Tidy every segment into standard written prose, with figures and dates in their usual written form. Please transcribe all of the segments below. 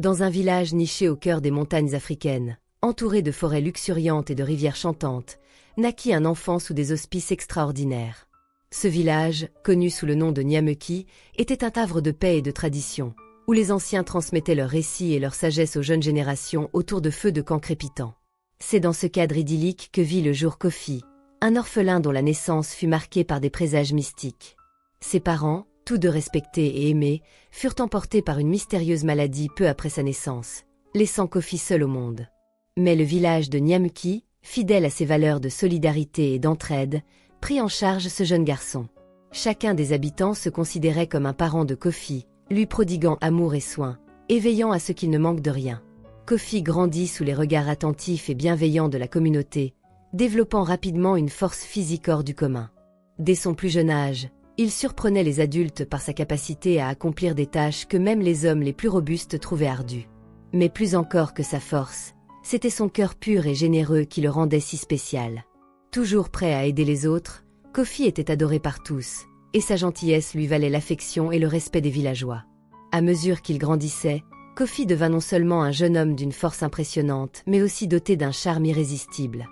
Dans un village niché au cœur des montagnes africaines, entouré de forêts luxuriantes et de rivières chantantes, naquit un enfant sous des auspices extraordinaires. Ce village, connu sous le nom de Niameki, était un havre de paix et de tradition, où les anciens transmettaient leurs récits et leur sagesse aux jeunes générations autour de feux de camps crépitants. C'est dans ce cadre idyllique que vit le jour Kofi, un orphelin dont la naissance fut marquée par des présages mystiques. Ses parents, tous deux respectés et aimés, furent emportés par une mystérieuse maladie peu après sa naissance, laissant Kofi seul au monde. Mais le village de Niameki, fidèle à ses valeurs de solidarité et d'entraide, prit en charge ce jeune garçon. Chacun des habitants se considérait comme un parent de Kofi, lui prodiguant amour et soins, et veillant à ce qu'il ne manque de rien. Kofi grandit sous les regards attentifs et bienveillants de la communauté, développant rapidement une force physique hors du commun. Dès son plus jeune âge, il surprenait les adultes par sa capacité à accomplir des tâches que même les hommes les plus robustes trouvaient ardues. Mais plus encore que sa force, c'était son cœur pur et généreux qui le rendait si spécial. Toujours prêt à aider les autres, Kofi était adoré par tous, et sa gentillesse lui valait l'affection et le respect des villageois. À mesure qu'il grandissait, Kofi devint non seulement un jeune homme d'une force impressionnante, mais aussi doté d'un charme irrésistible.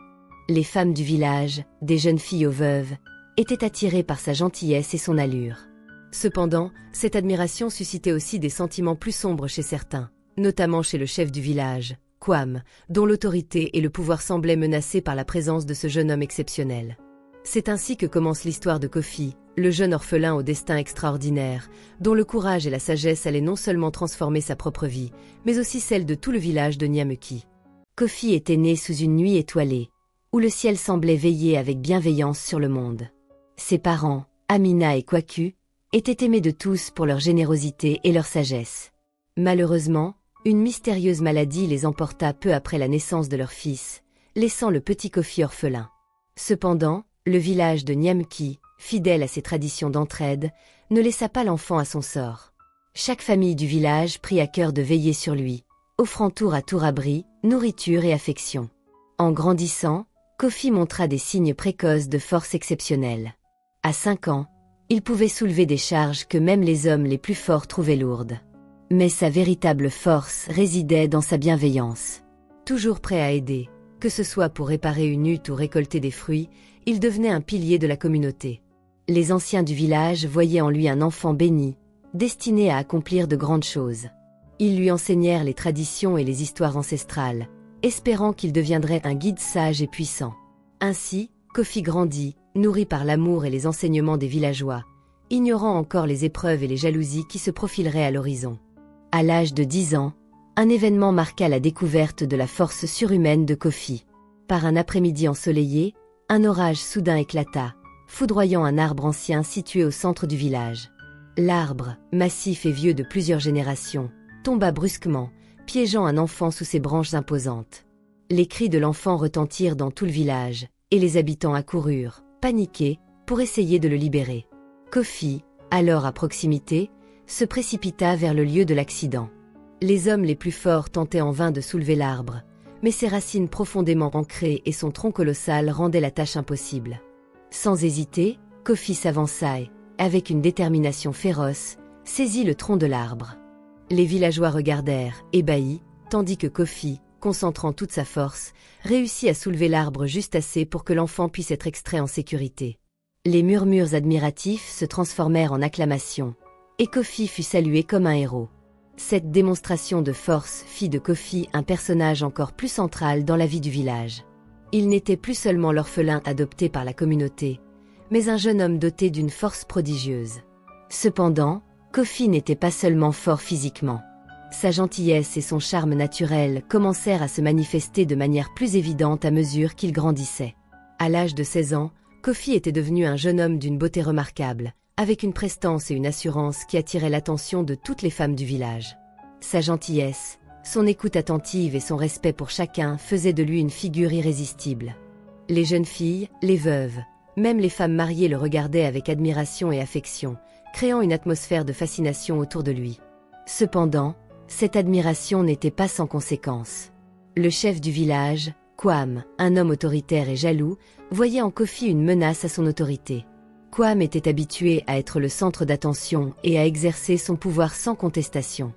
Les femmes du village, des jeunes filles aux veuves, étaient attirées par sa gentillesse et son allure. Cependant, cette admiration suscitait aussi des sentiments plus sombres chez certains, notamment chez le chef du village, Kwam, dont l'autorité et le pouvoir semblaient menacés par la présence de ce jeune homme exceptionnel. C'est ainsi que commence l'histoire de Kofi, le jeune orphelin au destin extraordinaire, dont le courage et la sagesse allaient non seulement transformer sa propre vie, mais aussi celle de tout le village de Niameki. Kofi était né sous une nuit étoilée, où le ciel semblait veiller avec bienveillance sur le monde. Ses parents, Amina et Kwaku, étaient aimés de tous pour leur générosité et leur sagesse. Malheureusement, une mystérieuse maladie les emporta peu après la naissance de leur fils, laissant le petit Kofi orphelin. Cependant, le village de Niameki, fidèle à ses traditions d'entraide, ne laissa pas l'enfant à son sort. Chaque famille du village prit à cœur de veiller sur lui, offrant tour à tour abri, nourriture et affection. En grandissant, Kofi montra des signes précoces de force exceptionnelle. À 5 ans, il pouvait soulever des charges que même les hommes les plus forts trouvaient lourdes. Mais sa véritable force résidait dans sa bienveillance. Toujours prêt à aider, que ce soit pour réparer une hutte ou récolter des fruits, il devenait un pilier de la communauté. Les anciens du village voyaient en lui un enfant béni, destiné à accomplir de grandes choses. Ils lui enseignèrent les traditions et les histoires ancestrales, espérant qu'il deviendrait un guide sage et puissant. Ainsi, Kofi grandit, nourri par l'amour et les enseignements des villageois, ignorant encore les épreuves et les jalousies qui se profileraient à l'horizon. À l'âge de 10 ans, un événement marqua la découverte de la force surhumaine de Kofi. Par un après-midi ensoleillé, un orage soudain éclata, foudroyant un arbre ancien situé au centre du village. L'arbre, massif et vieux de plusieurs générations, tomba brusquement, piégeant un enfant sous ses branches imposantes. Les cris de l'enfant retentirent dans tout le village, et les habitants accoururent, paniqués, pour essayer de le libérer. Kofi, alors à proximité, se précipita vers le lieu de l'accident. Les hommes les plus forts tentaient en vain de soulever l'arbre, mais ses racines profondément ancrées et son tronc colossal rendaient la tâche impossible. Sans hésiter, Kofi s'avança et, avec une détermination féroce, saisit le tronc de l'arbre. Les villageois regardèrent, ébahis, tandis que Kofi, concentrant toute sa force, réussit à soulever l'arbre juste assez pour que l'enfant puisse être extrait en sécurité. Les murmures admiratifs se transformèrent en acclamations, et Kofi fut salué comme un héros. Cette démonstration de force fit de Kofi un personnage encore plus central dans la vie du village. Il n'était plus seulement l'orphelin adopté par la communauté, mais un jeune homme doté d'une force prodigieuse. Cependant, Kofi n'était pas seulement fort physiquement. Sa gentillesse et son charme naturel commencèrent à se manifester de manière plus évidente à mesure qu'il grandissait. À l'âge de 16 ans, Kofi était devenu un jeune homme d'une beauté remarquable, avec une prestance et une assurance qui attiraient l'attention de toutes les femmes du village. Sa gentillesse, son écoute attentive et son respect pour chacun faisaient de lui une figure irrésistible. Les jeunes filles, les veuves, même les femmes mariées le regardaient avec admiration et affection, créant une atmosphère de fascination autour de lui. Cependant, cette admiration n'était pas sans conséquences. Le chef du village, Kwam, un homme autoritaire et jaloux, voyait en Kofi une menace à son autorité. Kwam était habitué à être le centre d'attention et à exercer son pouvoir sans contestation.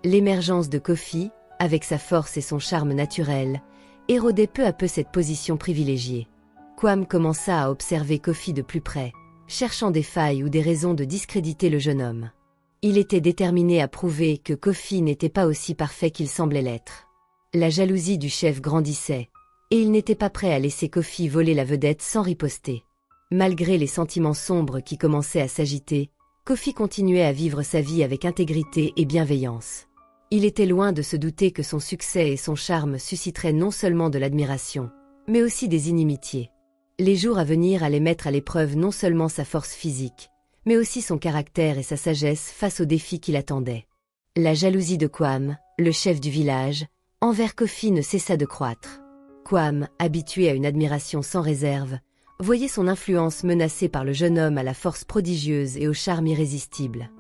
L'émergence de Kofi, avec sa force et son charme naturel, érodait peu à peu cette position privilégiée. Kwame commença à observer Kofi de plus près, cherchant des failles ou des raisons de discréditer le jeune homme. Il était déterminé à prouver que Kofi n'était pas aussi parfait qu'il semblait l'être. La jalousie du chef grandissait, et il n'était pas prêt à laisser Kofi voler la vedette sans riposter. Malgré les sentiments sombres qui commençaient à s'agiter, Kofi continuait à vivre sa vie avec intégrité et bienveillance. Il était loin de se douter que son succès et son charme susciteraient non seulement de l'admiration, mais aussi des inimitiés. Les jours à venir allaient mettre à l'épreuve non seulement sa force physique, mais aussi son caractère et sa sagesse face aux défis qui l'attendaient. La jalousie de Kwame, le chef du village, envers Kofi ne cessa de croître. Kwame, habitué à une admiration sans réserve, voyait son influence menacée par le jeune homme à la force prodigieuse et au charme irrésistible.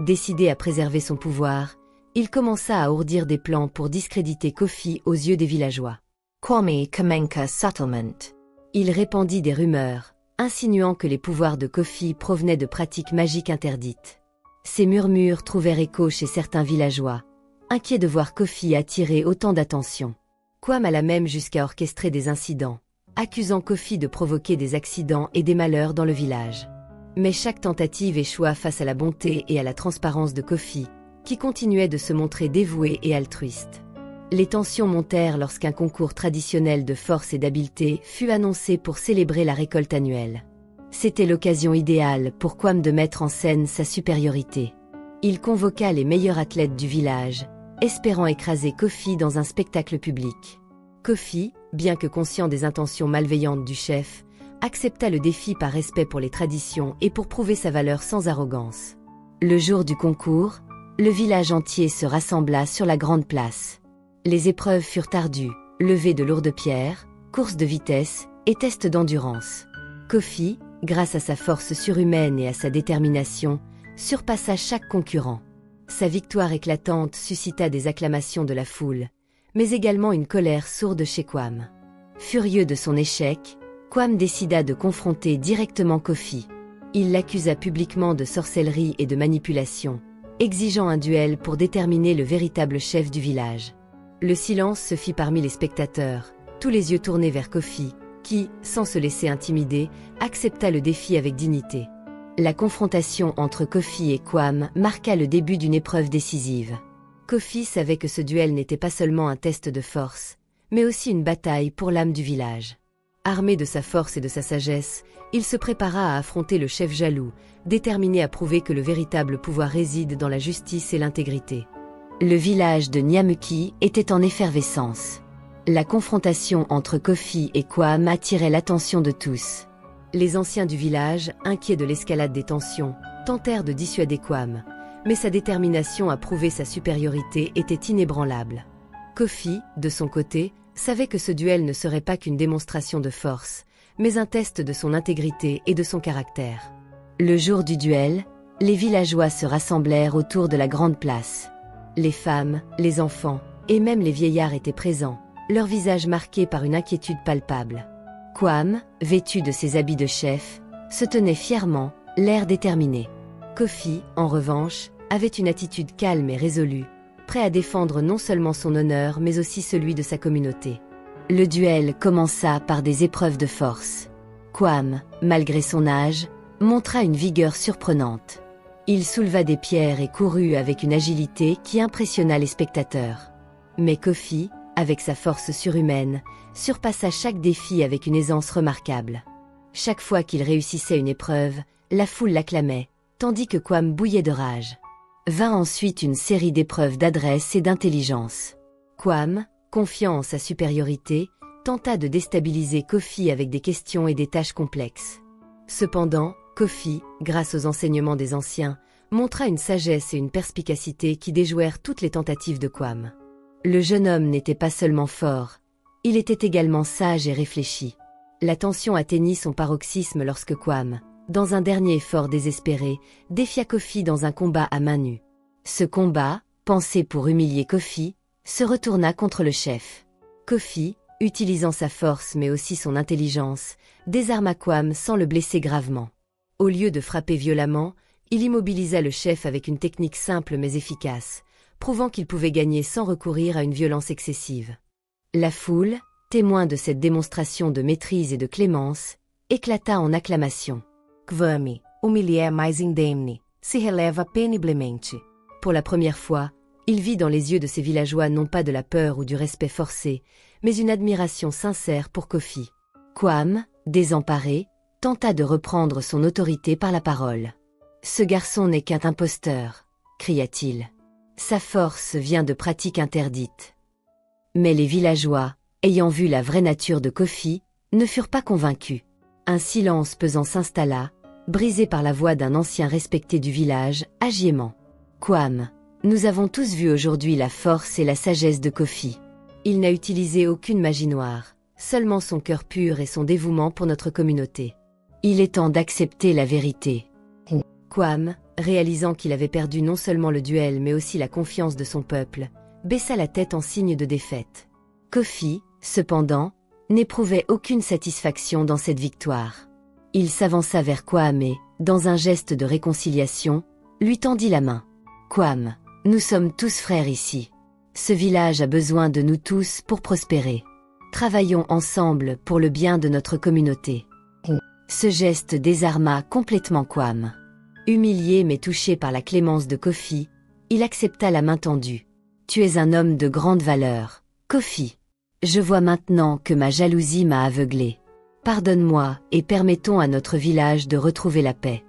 Décidé à préserver son pouvoir, il commença à ourdir des plans pour discréditer Kofi aux yeux des villageois. Kwame Kamenka Settlement. Il répandit des rumeurs, insinuant que les pouvoirs de Kofi provenaient de pratiques magiques interdites. Ces murmures trouvèrent écho chez certains villageois, inquiets de voir Kofi attirer autant d'attention. Kwame alla même jusqu'à orchestrer des incidents, accusant Kofi de provoquer des accidents et des malheurs dans le village. Mais chaque tentative échoua face à la bonté et à la transparence de Kofi, qui continuait de se montrer dévoué et altruiste. Les tensions montèrent lorsqu'un concours traditionnel de force et d'habileté fut annoncé pour célébrer la récolte annuelle. C'était l'occasion idéale pour Kwame de mettre en scène sa supériorité. Il convoqua les meilleurs athlètes du village, espérant écraser Kofi dans un spectacle public. Kofi, bien que conscient des intentions malveillantes du chef, accepta le défi par respect pour les traditions et pour prouver sa valeur sans arrogance. Le jour du concours, le village entier se rassembla sur la grande place. Les épreuves furent ardues, levée de lourdes pierres, course de vitesse et tests d'endurance. Kofi, grâce à sa force surhumaine et à sa détermination, surpassa chaque concurrent. Sa victoire éclatante suscita des acclamations de la foule, mais également une colère sourde chez Kwame. Furieux de son échec, Kwame décida de confronter directement Kofi. Il l'accusa publiquement de sorcellerie et de manipulation, exigeant un duel pour déterminer le véritable chef du village. Le silence se fit parmi les spectateurs, tous les yeux tournés vers Kofi, qui, sans se laisser intimider, accepta le défi avec dignité. La confrontation entre Kofi et Kwame marqua le début d'une épreuve décisive. Kofi savait que ce duel n'était pas seulement un test de force, mais aussi une bataille pour l'âme du village. Armé de sa force et de sa sagesse, il se prépara à affronter le chef jaloux, déterminé à prouver que le véritable pouvoir réside dans la justice et l'intégrité. Le village de Nyamuki était en effervescence. La confrontation entre Kofi et Kwame attirait l'attention de tous. Les anciens du village, inquiets de l'escalade des tensions, tentèrent de dissuader Kwame, mais sa détermination à prouver sa supériorité était inébranlable. Kofi, de son côté, savait que ce duel ne serait pas qu'une démonstration de force, mais un test de son intégrité et de son caractère. Le jour du duel, les villageois se rassemblèrent autour de la grande place. Les femmes, les enfants, et même les vieillards étaient présents, leurs visages marqués par une inquiétude palpable. Kwame, vêtu de ses habits de chef, se tenait fièrement, l'air déterminé. Kofi, en revanche, avait une attitude calme et résolue, prêt à défendre non seulement son honneur mais aussi celui de sa communauté. Le duel commença par des épreuves de force. Kwame, malgré son âge, montra une vigueur surprenante. Il souleva des pierres et courut avec une agilité qui impressionna les spectateurs. Mais Kofi, avec sa force surhumaine, surpassa chaque défi avec une aisance remarquable. Chaque fois qu'il réussissait une épreuve, la foule l'acclamait, tandis que Kwame bouillait de rage. Vint ensuite une série d'épreuves d'adresse et d'intelligence. Kwame, confiant en sa supériorité, tenta de déstabiliser Kofi avec des questions et des tâches complexes. Cependant, Kofi, grâce aux enseignements des anciens, montra une sagesse et une perspicacité qui déjouèrent toutes les tentatives de Kwame. Le jeune homme n'était pas seulement fort, il était également sage et réfléchi. La tension atteignit son paroxysme lorsque Kwame, dans un dernier effort désespéré, défia Kofi dans un combat à main nue. Ce combat, pensé pour humilier Kofi, se retourna contre le chef. Kofi, utilisant sa force mais aussi son intelligence, désarma Kwame sans le blesser gravement. Au lieu de frapper violemment, il immobilisa le chef avec une technique simple mais efficace, prouvant qu'il pouvait gagner sans recourir à une violence excessive. La foule, témoin de cette démonstration de maîtrise et de clémence, éclata en acclamations. Kwame, o milieu mais indemne, se releva peniblemente. Pour la première fois, il vit dans les yeux de ses villageois non pas de la peur ou du respect forcé, mais une admiration sincère pour Kofi. Kwame, désemparé, tenta de reprendre son autorité par la parole. « Ce garçon n'est qu'un imposteur, » cria-t-il. « Sa force vient de pratiques interdites. » Mais les villageois, ayant vu la vraie nature de Kofi, ne furent pas convaincus. Un silence pesant s'installa, brisé par la voix d'un ancien respecté du village, agiement. « Kwame, nous avons tous vu aujourd'hui la force et la sagesse de Kofi. Il n'a utilisé aucune magie noire, seulement son cœur pur et son dévouement pour notre communauté. Il est temps d'accepter la vérité. » Kwame, réalisant qu'il avait perdu non seulement le duel mais aussi la confiance de son peuple, baissa la tête en signe de défaite. Kofi, cependant, n'éprouvait aucune satisfaction dans cette victoire. Il s'avança vers Kwame, dans un geste de réconciliation, lui tendit la main. « Kwame, nous sommes tous frères ici. Ce village a besoin de nous tous pour prospérer. Travaillons ensemble pour le bien de notre communauté. » Ce geste désarma complètement Kwame. Humilié mais touché par la clémence de Kofi, il accepta la main tendue. « Tu es un homme de grande valeur, Kofi. Je vois maintenant que ma jalousie m'a aveuglé. Pardonne-moi et permettons à notre village de retrouver la paix. »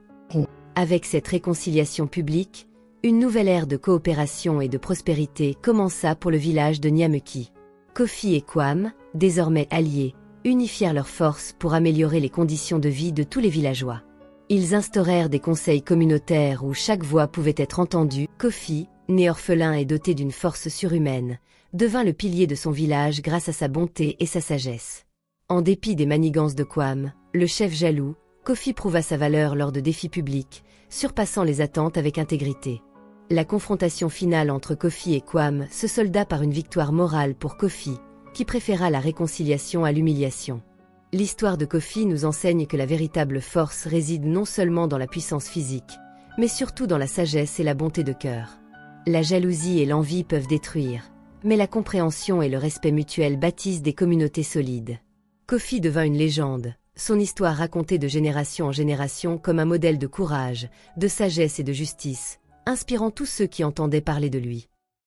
Avec cette réconciliation publique, une nouvelle ère de coopération et de prospérité commença pour le village de Nyameki. Kofi et Kwame, désormais alliés, unifièrent leurs forces pour améliorer les conditions de vie de tous les villageois. Ils instaurèrent des conseils communautaires où chaque voix pouvait être entendue. Kofi, né orphelin et doté d'une force surhumaine, devint le pilier de son village grâce à sa bonté et sa sagesse. En dépit des manigances de Kwame, le chef jaloux, Kofi prouva sa valeur lors de défis publics, surpassant les attentes avec intégrité. La confrontation finale entre Kofi et Kwame se solda par une victoire morale pour Kofi, qui préféra la réconciliation à l'humiliation. L'histoire de Kofi nous enseigne que la véritable force réside non seulement dans la puissance physique, mais surtout dans la sagesse et la bonté de cœur. La jalousie et l'envie peuvent détruire, mais la compréhension et le respect mutuel bâtissent des communautés solides. Kofi devint une légende, son histoire racontée de génération en génération comme un modèle de courage, de sagesse et de justice, inspirant tous ceux qui entendaient parler de lui.